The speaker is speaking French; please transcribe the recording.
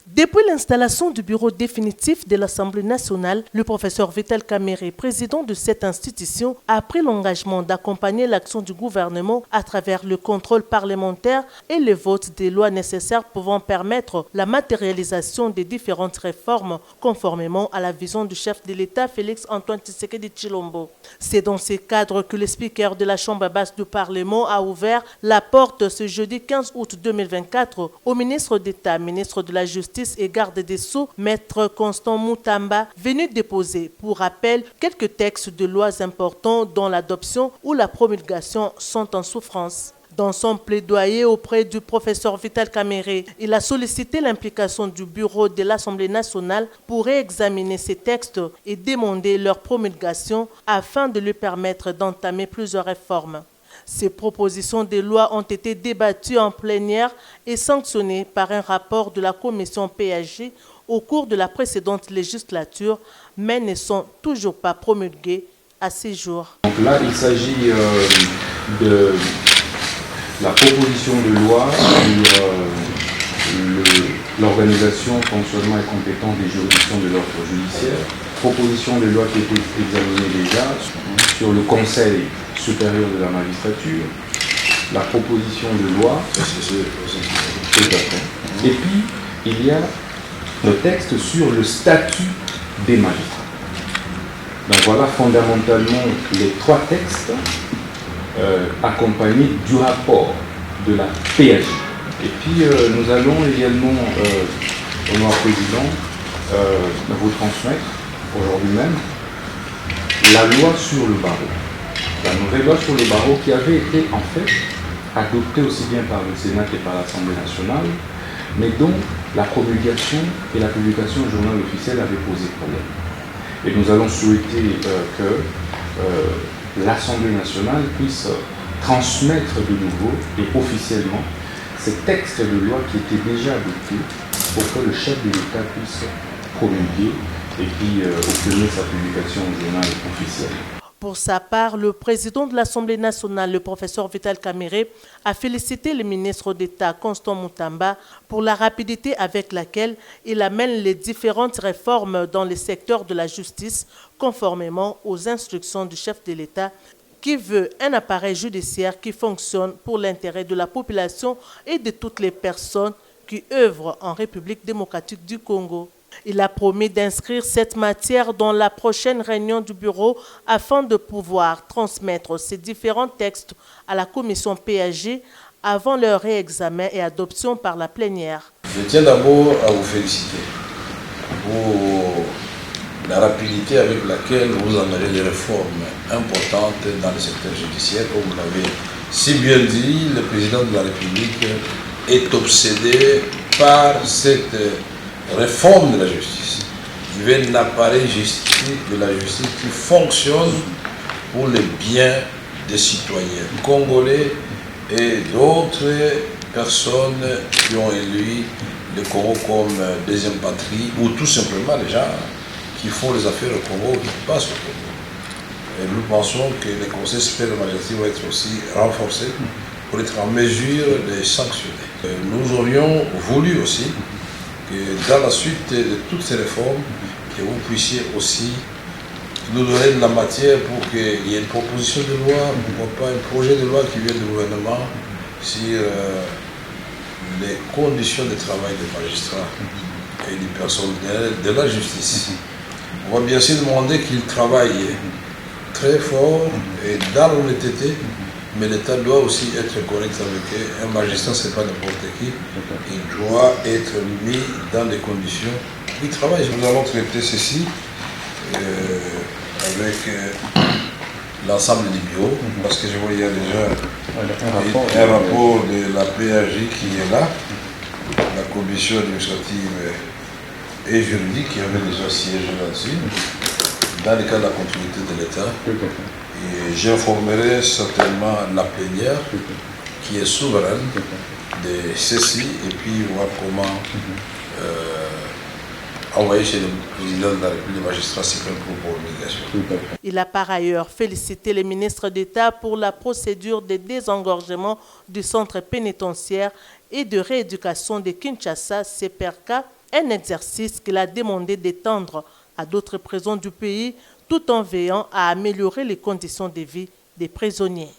Depuis l'installation du bureau définitif de l'Assemblée nationale, le professeur Vital Kamerhe, président de cette institution, a pris l'engagement d'accompagner l'action du gouvernement à travers le contrôle parlementaire et le vote des lois nécessaires pouvant permettre la matérialisation des différentes réformes conformément à la vision du chef de l'État Félix Antoine Tshisekedi Tshilombo. C'est dans ce cadre que le speaker de la Chambre basse du Parlement a ouvert la porte ce jeudi 15 août 2024 au ministre d'État, ministre de la Justice et garde des Sceaux, Maître Constant Moutamba, venu déposer pour rappel quelques textes de lois importants dont l'adoption ou la promulgation sont en souffrance. Dans son plaidoyer auprès du professeur Vital Kamerhe, il a sollicité l'implication du bureau de l'Assemblée nationale pour réexaminer ces textes et demander leur promulgation afin de lui permettre d'entamer plusieurs réformes. Ces propositions de loi ont été débattues en plénière et sanctionnées par un rapport de la commission PAG au cours de la précédente législature, mais ne sont toujours pas promulguées à ce jour. Donc là, il s'agit de la proposition de loi sur l'organisation, fonctionnement et compétence des juridictions de l'ordre judiciaire. Proposition de loi qui a été examinée déjà sur le Conseil supérieur de la magistrature, la proposition de loi, tout à fait. Et puis, il y a le texte sur le statut des magistrats. Donc voilà fondamentalement les trois textes accompagnés du rapport de la PAG. Et puis, nous allons également, honorable président, vous transmettre aujourd'hui même la loi sur le barreau. La nouvelle loi sur le barreau qui avait été en fait adoptée aussi bien par le Sénat que par l'Assemblée nationale, mais dont la promulgation et la publication au journal officiel avaient posé problème. Et nous allons souhaiter que l'Assemblée nationale puisse transmettre de nouveau et officiellement ces textes de loi qui étaient déjà adoptés pour que le chef de l'État puisse promulguer et puis obtenir sa publication au journal officiel. Pour sa part, le président de l'Assemblée nationale, le professeur Vital Kamerhe, a félicité le ministre d'État Constant Moutamba pour la rapidité avec laquelle il amène les différentes réformes dans le secteur de la justice, conformément aux instructions du chef de l'État, qui veut un appareil judiciaire qui fonctionne pour l'intérêt de la population et de toutes les personnes qui œuvrent en République démocratique du Congo. Il a promis d'inscrire cette matière dans la prochaine réunion du bureau afin de pouvoir transmettre ces différents textes à la commission PAG avant leur réexamen et adoption par la plénière. Je tiens d'abord à vous féliciter pour la rapidité avec laquelle vous amenez des réformes importantes dans le secteur judiciaire. Comme vous l'avez si bien dit, le président de la République est obsédé par cette réforme de la justice. Il veut un appareil de la justice qui fonctionne pour le bien des citoyens congolais et d'autres personnes qui ont élu le Congo comme deuxième patrie ou tout simplement les gens qui font les affaires au Congo, qui passent au Congo. Et nous pensons que les conseils supérieurs de magistrature vont être aussi renforcés pour être en mesure de sanctionner. Nous aurions voulu aussi que dans la suite de toutes ces réformes, que vous puissiez aussi nous donner de la matière pour qu'il y ait une proposition de loi, pourquoi pas un projet de loi qui vient du gouvernement sur les conditions de travail des magistrats et du personnel de la justice. On va bien sûr demander qu'ils travaillent très fort et dans l'honnêteté, mais l'État doit aussi être correct avec eux. Un magistrat, ce n'est pas n'importe qui. Il doit être mis dans des conditions de travail. Nous allons traiter ceci avec l'ensemble des bureaux, parce que je vois qu'il y a déjà un rapport de la PAG qui est là, la commission administrative et juridique qui avait déjà siégé là-dessus, dans le cadre de la continuité de l'État. Et j'informerai certainement la plénière qui est souveraine de ceci et puis voir comment envoyer chez le président de la République des magistrats suprêmes pour promulgation. Il a par ailleurs félicité le ministre d'État pour la procédure de désengorgement du centre pénitentiaire et de rééducation de Kinshasa, CPRK, un exercice qu'il a demandé d'étendre à d'autres prisons du pays tout en veillant à améliorer les conditions de vie des prisonniers.